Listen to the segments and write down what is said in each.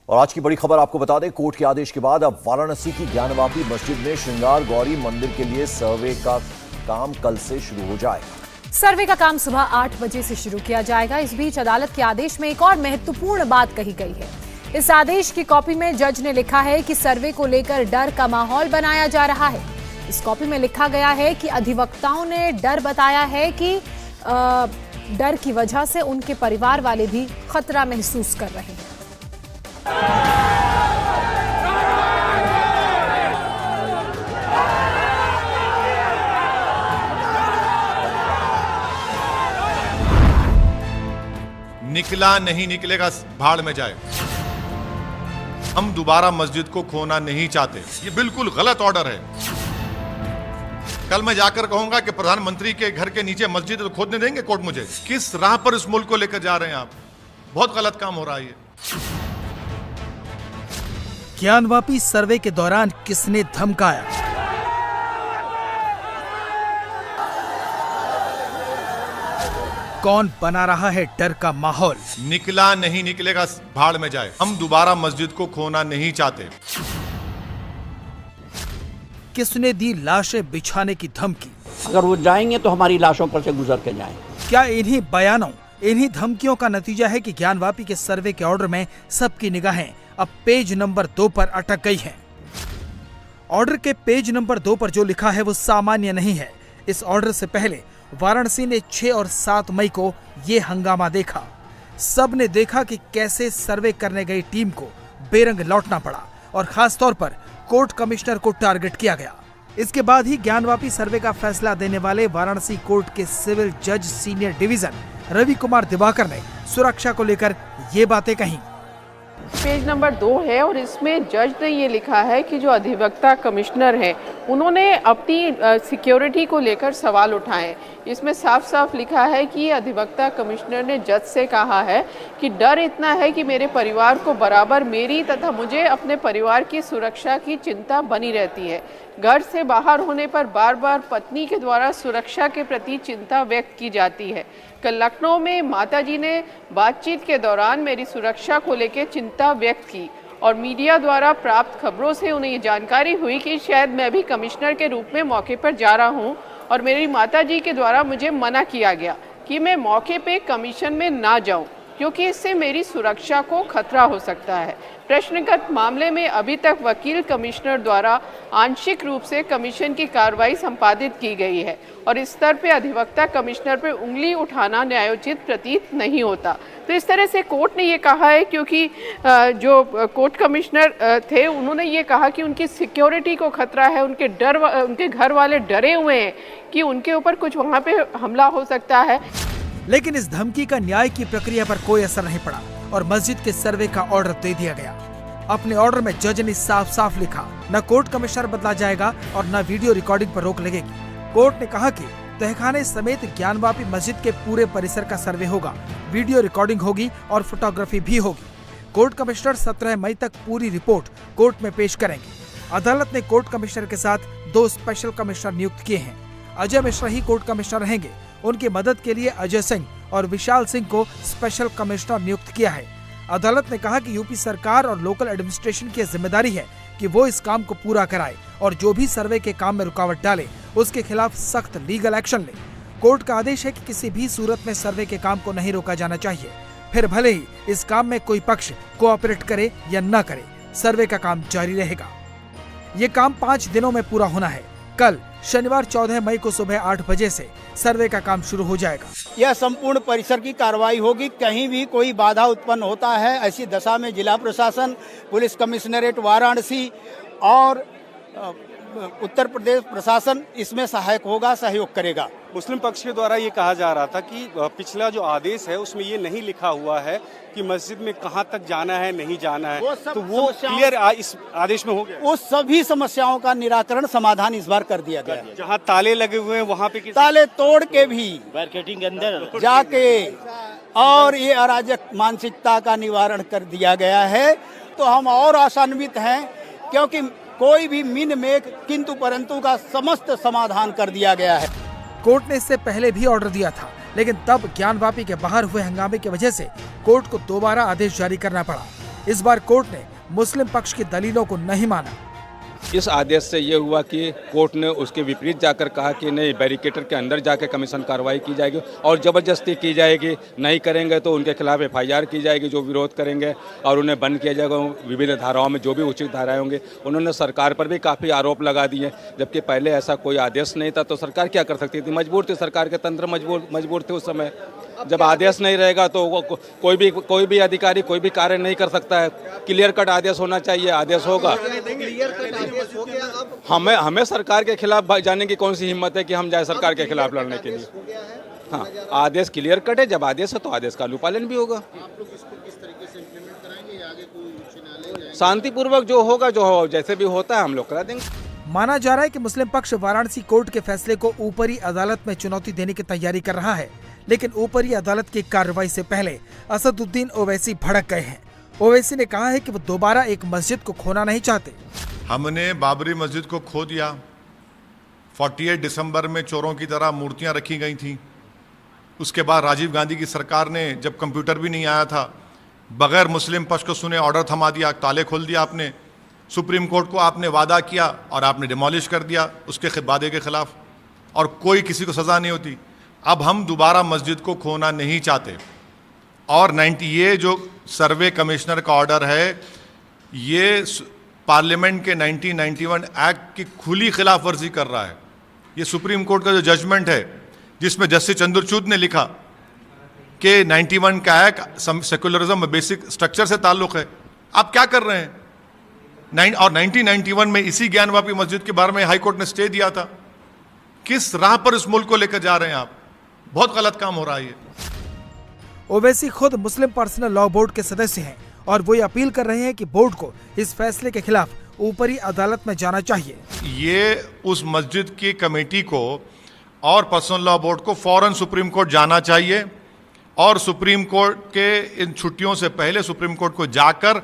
और आज की बड़ी खबर आपको बता दें, कोर्ट के आदेश के बाद अब वाराणसी की ज्ञानवापी मस्जिद में श्रृंगार गौरी मंदिर के लिए सर्वे का काम कल से शुरू हो जाएगा। सर्वे का काम सुबह 8 बजे से शुरू किया जाएगा। इस बीच अदालत के आदेश में एक और महत्वपूर्ण बात कही गई है। इस आदेश की कॉपी में जज ने लिखा है कि सर्वे को लेकर डर का माहौल बनाया जा रहा है। इस कॉपी में लिखा गया है कि अधिवक्ताओं ने डर बताया है कि डर की वजह से उनके परिवार वाले भी खतरा महसूस कर रहे हैं। निकला नहीं निकलेगा, भाड़ में जाए। हम दोबारा मस्जिद को खोना नहीं चाहते। ये बिल्कुल गलत ऑर्डर है। कल मैं जाकर कहूंगा कि प्रधानमंत्री के घर के नीचे मस्जिद तो खोदने देंगे कोर्ट मुझे? किस राह पर इस मुल्क को लेकर जा रहे हैं आप? बहुत गलत काम हो रहा है ये। ज्ञानवापी सर्वे के दौरान किसने धमकाया? कौन बना रहा है डर का माहौल? निकला नहीं निकलेगा, भाड़ में जाए। हम दोबारा मस्जिद को खोना नहीं चाहते। किसने दी लाशें बिछाने की धमकी? अगर वो जाएंगे तो हमारी लाशों पर से गुजर के जाएं। क्या इन्हीं बयानों, इन्हीं धमकियों का नतीजा है कि ज्ञानवापी के सर्वे के ऑर्डर में सबकी निगाहें अब पेज नंबर 2 पर अटक गई हैं। ऑर्डर के पेज नंबर 2 पर जो लिखा है वो सामान्य नहीं है। इस ऑर्डर से पहले वाराणसी ने 6 और 7 मई को ये हंगामा देखा। सब ने देखा कि कैसे सर्वे करने गई टीम को बेरंग लौटना पड़ा और खास तौर पर कोर्ट कमिश्नर को टारगेट किया गया। इसके बाद ही ज्ञानवापी सर्वे का फैसला देने वाले वाराणसी कोर्ट के सिविल जज सीनियर डिवीजन रवि कुमार दिवाकर ने सुरक्षा को लेकर ये बातें कही। पेज नंबर 2 है और इसमें जज ने ये लिखा है कि जो अधिवक्ता कमिश्नर हैं उन्होंने अपनी सिक्योरिटी को लेकर सवाल उठाए। इसमें साफ साफ लिखा है कि अधिवक्ता कमिश्नर ने जज से कहा है कि डर इतना है कि मेरे परिवार को बराबर मेरी तथा मुझे अपने परिवार की सुरक्षा की चिंता बनी रहती है। घर से बाहर होने पर बार बार पत्नी के द्वारा सुरक्षा के प्रति चिंता व्यक्त की जाती है। कल लखनऊ में माताजी ने बातचीत के दौरान मेरी सुरक्षा को लेकर चिंता व्यक्त की और मीडिया द्वारा प्राप्त खबरों से उन्हें ये जानकारी हुई कि शायद मैं भी कमिश्नर के रूप में मौके पर जा रहा हूं और मेरी माताजी के द्वारा मुझे मना किया गया कि मैं मौके पे कमीशन में ना जाऊं क्योंकि इससे मेरी सुरक्षा को खतरा हो सकता है। प्रश्नगत मामले में अभी तक वकील कमिश्नर द्वारा आंशिक रूप से कमीशन की कार्रवाई संपादित की गई है और इस स्तर पे अधिवक्ता कमिश्नर पर उंगली उठाना न्यायोचित प्रतीत नहीं होता। तो इस तरह से कोर्ट ने ये कहा है क्योंकि जो कोर्ट कमिश्नर थे उन्होंने ये कहा कि उनकी सिक्योरिटी को खतरा है, उनके घर वाले डरे हुए हैं कि उनके ऊपर कुछ वहाँ पे हमला हो सकता है। लेकिन इस धमकी का न्याय की प्रक्रिया पर कोई असर नहीं पड़ा और मस्जिद के सर्वे का ऑर्डर दे दिया गया। अपने ऑर्डर में जज ने साफ साफ लिखा, न कोर्ट कमिश्नर बदला जाएगा और न वीडियो रिकॉर्डिंग पर रोक लगेगी। कोर्ट ने कहा कि तहखाने समेत ज्ञानवापी मस्जिद के पूरे परिसर का सर्वे होगा, वीडियो रिकॉर्डिंग होगी और फोटोग्राफी भी होगी। कोर्ट कमिश्नर 17 मई तक पूरी रिपोर्ट कोर्ट में पेश करेंगे। अदालत ने कोर्ट कमिश्नर के साथ 2 स्पेशल कमिश्नर नियुक्त किए हैं। अजय मिश्रा ही कोर्ट कमिश्नर रहेंगे। उनकी मदद के लिए अजय सिंह और विशाल सिंह को स्पेशल कमिश्नर नियुक्त किया है। अदालत ने कहा कि यूपी सरकार और लोकल एडमिनिस्ट्रेशन की जिम्मेदारी है कि वो इस काम को पूरा कराए और जो भी सर्वे के काम में रुकावट डाले उसके खिलाफ सख्त लीगल एक्शन ले। कोर्ट का आदेश है कि किसी भी सूरत में सर्वे के काम को नहीं रोका जाना चाहिए, फिर भले ही इस काम में कोई पक्ष कोऑपरेट करे या न करे, सर्वे का काम जारी रहेगा। ये काम 5 दिनों में पूरा होना है। कल शनिवार 14 मई को सुबह 8 बजे से सर्वे का काम शुरू हो जाएगा। यह संपूर्ण परिसर की कार्रवाई होगी। कहीं भी कोई बाधा उत्पन्न होता है ऐसी दशा में जिला प्रशासन, पुलिस कमिश्नरेट वाराणसी और उत्तर प्रदेश प्रशासन इसमें सहायक होगा, सहयोग करेगा। मुस्लिम पक्ष के द्वारा ये कहा जा रहा था कि पिछला जो आदेश है उसमें ये नहीं लिखा हुआ है कि मस्जिद में कहां तक जाना है, नहीं जाना है, तो वो क्लियर इस आदेश में हो गया। वो सभी समस्याओं का निराकरण समाधान इस बार कर दिया गया। जहां ताले लगे हुए हैं वहां पे ताले तोड़ के भी बैरिकेडिंग के अंदर जाके और ये अराजक मानसिकता का निवारण कर दिया गया है। तो हम और आशान्वित हैं क्योंकि कोई भी मिन में किंतु परंतु का समस्त समाधान कर दिया गया है। कोर्ट ने इससे पहले भी ऑर्डर दिया था, लेकिन तब ज्ञानवापी के बाहर हुए हंगामे की वजह से कोर्ट को दोबारा आदेश जारी करना पड़ा। इस बार कोर्ट ने मुस्लिम पक्ष की दलीलों को नहीं माना। इस आदेश से ये हुआ कि कोर्ट ने उसके विपरीत जाकर कहा कि नहीं, बैरिकेटर के अंदर जाकर कमीशन कार्रवाई की जाएगी और ज़बरदस्ती की जाएगी, नहीं करेंगे तो उनके खिलाफ FIR की जाएगी जो विरोध करेंगे, और उन्हें बंद किया जाएगा विभिन्न धाराओं में जो भी उचित धाराएं होंगे। उन्होंने सरकार पर भी काफ़ी आरोप लगा दिए, जबकि पहले ऐसा कोई आदेश नहीं था, तो सरकार क्या कर सकती थी? मजबूर थी, सरकार के तंत्र मजबूर थे उस समय। जब आदेश नहीं रहेगा तो कोई भी अधिकारी कोई भी कार्य नहीं कर सकता है। क्लियर कट आदेश होना चाहिए, आदेश होगा। हमें सरकार के खिलाफ जाने की कौन सी हिम्मत है कि हम जाए सरकार के खिलाफ लड़ने के लिए? हाँ, आदेश क्लियर कट है, जब आदेश है तो आदेश का अनुपालन भी होगा। शांतिपूर्वक जो होगा, जो जैसे भी होता है हम लोग करा देंगे। माना जा रहा है कि मुस्लिम पक्ष वाराणसी कोर्ट के फैसले को ऊपरी अदालत में चुनौती देने की तैयारी कर रहा है, लेकिन ऊपरी अदालत की कार्रवाई से पहले असदुद्दीन ओवैसी भड़क गए हैं। ओवैसी ने कहा है कि वो दोबारा एक मस्जिद को खोना नहीं चाहते। हमने बाबरी मस्जिद को खो दिया। 48 दिसंबर में चोरों की तरह मूर्तियां रखी गई थी। उसके बाद राजीव गांधी की सरकार ने, जब कंप्यूटर भी नहीं आया था, बगैर मुस्लिम पक्ष को सुने ऑर्डर थमा दिया, ताले खोल दिया आपने। सुप्रीम कोर्ट को आपने वादा किया और आपने डिमोलिश कर दिया उसके वादे के खिलाफ, और कोई किसी को सज़ा नहीं होती। अब हम दोबारा मस्जिद को खोना नहीं चाहते। और ये जो सर्वे कमिश्नर का ऑर्डर है, ये पार्लियामेंट के 1991 एक्ट की खुली खिलाफ वर्जी कर रहा है। ये सुप्रीम कोर्ट का जो जजमेंट है, जिसमें जस्टिस चंद्रचूड़ ने लिखा कि 91 का एक्ट सेकुलरिज्म में बेसिक स्ट्रक्चर से ताल्लुक है। आप क्या कर रहे हैं? और 1991 में इसी ज्ञानवापी मस्जिद के बारे में हाईकोर्ट ने स्टे दिया था। किस राह पर इस मुल्क को लेकर जा रहे हैं आप? बहुत गलत काम हो रहा है ये। ओवैसी खुद मुस्लिम पर्सनल लॉ बोर्ड के सदस्य हैं और वो अपील कर रहे हैं कि बोर्ड को इस फैसले के खिलाफ ऊपरी अदालत में जाना चाहिए। ये उस मस्जिद की कमेटी को और पर्सनल लॉ बोर्ड को फौरन सुप्रीम कोर्ट जाना चाहिए, और सुप्रीम कोर्ट के इन छुट्टियों से पहले सुप्रीम कोर्ट को जाकर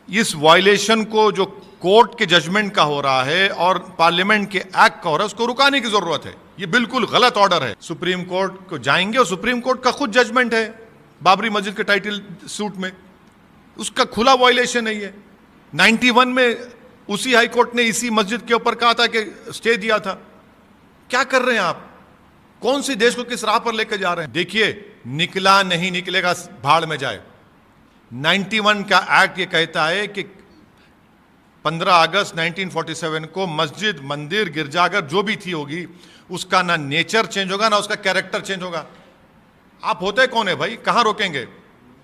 इस वायलेशन को, जो कोर्ट के जजमेंट का हो रहा है और पार्लियामेंट के एक्ट का हो रहा है, उसको रुकाने की जरूरत है। ये बिल्कुल गलत ऑर्डर है। सुप्रीम कोर्ट को जाएंगे और सुप्रीम कोर्ट का खुद जजमेंट है बाबरी मस्जिद के टाइटल सूट में, उसका खुला वायलेशन है ये। 91 में उसी हाई कोर्ट ने इसी मस्जिद के ऊपर कहा था कि स्टे दिया था। क्या कर रहे हैं आप? कौन सी देश को किस राह पर लेकर जा रहे हैं? देखिए, निकला नहीं निकलेगा, भाड़ में जाए। 91 का एक्ट ये कहता है कि 15 अगस्त 1947 को मस्जिद, मंदिर, गिरजाघर जो भी थी होगी, उसका ना नेचर चेंज होगा ना उसका कैरेक्टर चेंज होगा। आप होते कौन है भाई? कहां रोकेंगे?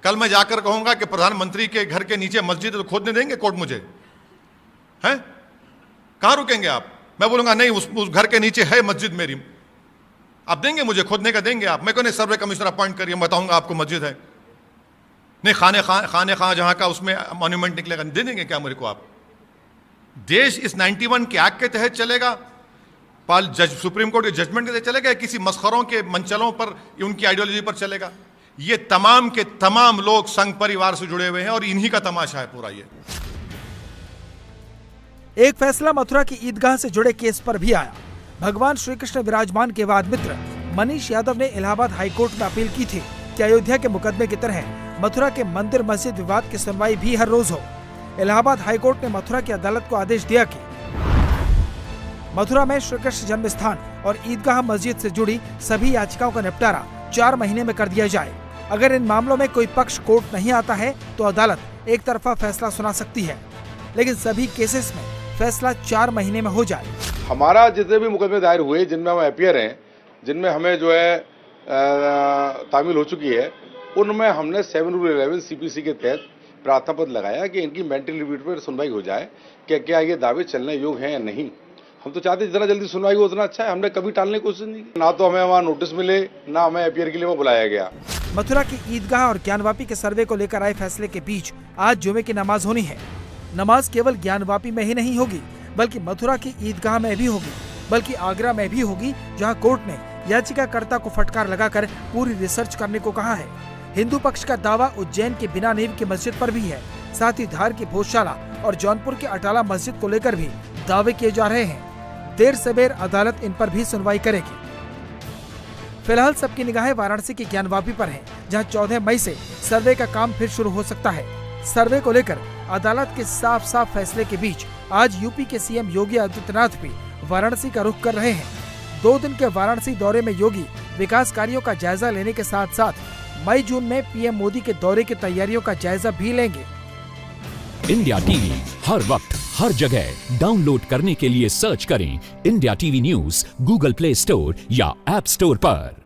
कल मैं जाकर कहूंगा कि प्रधानमंत्री के घर के नीचे मस्जिद है तो खोदने देंगे कोर्ट मुझे? हैं? कहां रुकेंगे आप? मैं बोलूंगा नहीं, उस घर के नीचे है मस्जिद मेरी, आप देंगे मुझे खोदने का? देंगे आप? मैं कहूँ सर्वे कमिश्नर अपॉइंट करिए, बताऊंगा आपको मस्जिद है। नहीं, खाने खां जहां का उसमें मॉन्यूमेंट निकलेगा, दे देंगे क्या मेरे को आप? देश इस 91 के एक्ट के तहत चलेगा, सुप्रीम कोर्ट के जजमेंट के तहत चलेगा, किसी मस्खरों के मंचलों पर, उनकी आइडियोलॉजी पर चलेगा? ये तमाम के तमाम लोग संघ परिवार से जुड़े हुए हैं और इन्हीं का तमाशा है पूरा ये। एक फैसला मथुरा की ईदगाह से जुड़े केस पर भी आया। भगवान श्री कृष्ण विराजमान के वाद मित्र मनीष यादव ने इलाहाबाद हाईकोर्ट में अपील की थी कि अयोध्या के मुकदमे की तरह मथुरा के मंदिर मस्जिद विवाद की सुनवाई भी हर रोज हो। इलाहाबाद हाईकोर्ट ने मथुरा की अदालत को आदेश दिया कि मथुरा में श्री कृष्ण जन्म स्थान और ईदगाह मस्जिद से जुड़ी सभी याचिकाओं का निपटारा 4 महीने में कर दिया जाए। अगर इन मामलों में कोई पक्ष कोर्ट नहीं आता है तो अदालत एक तरफा फैसला सुना सकती है, लेकिन सभी केसेस में फैसला 4 महीने में हो जाए। हमारा जितने भी मुकदमे दायर हुए, जिनमें हम एपियर हैं, जिनमें हमें जो है तामील हो चुकी है, उनमें हमने 7 रूल 11 CPC के तहत प्रार्थना पत्र लगाया कि इनकी मेंटल रिव्यू पर सुनवाई हो जाए कि क्या ये दावे चलने योग्य हैं या नहीं। हम तो चाहते जितना जल्दी सुनवाई हो उतना अच्छा है। हमने कभी टालने की कोशिश नहीं की। ना तो हमें वहाँ नोटिस मिले, ना हमें एपियर के लिए वो बुलाया गया। मथुरा की ईदगाह और ज्ञानवापी के सर्वे को लेकर आए फैसले के बीच आज जुमे की नमाज होनी है। नमाज केवल ज्ञानवापी में ही नहीं होगी, बल्कि मथुरा की ईदगाह में भी होगी, बल्कि आगरा में भी होगी, जहां कोर्ट ने याचिकाकर्ता को फटकार लगाकर पूरी रिसर्च करने को कहा है। हिंदू पक्ष का दावा उज्जैन के बिना नींव की मस्जिद पर भी है। साथ ही धार की भोजशाला और जौनपुर के अटाला मस्जिद को लेकर भी दावे किए जा रहे हैं। देर सबेर अदालत इन पर भी सुनवाई करेगी। फिलहाल सबकी निगाहें वाराणसी की ज्ञानवापी पर हैं, जहां 14 मई से सर्वे का काम फिर शुरू हो सकता है। सर्वे को लेकर अदालत के साफ साफ फैसले के बीच आज यूपी के सीएम योगी आदित्यनाथ भी वाराणसी का रुख कर रहे हैं। 2 दिन के वाराणसी दौरे में योगी विकास कार्यों का जायजा लेने के साथ साथ मई जून में पीएम मोदी के दौरे की तैयारियों का जायजा भी लेंगे। इंडिया टीवी हर वक्त हर जगह डाउनलोड करने के लिए सर्च करें India TV news Google play store या ऐप स्टोर पर।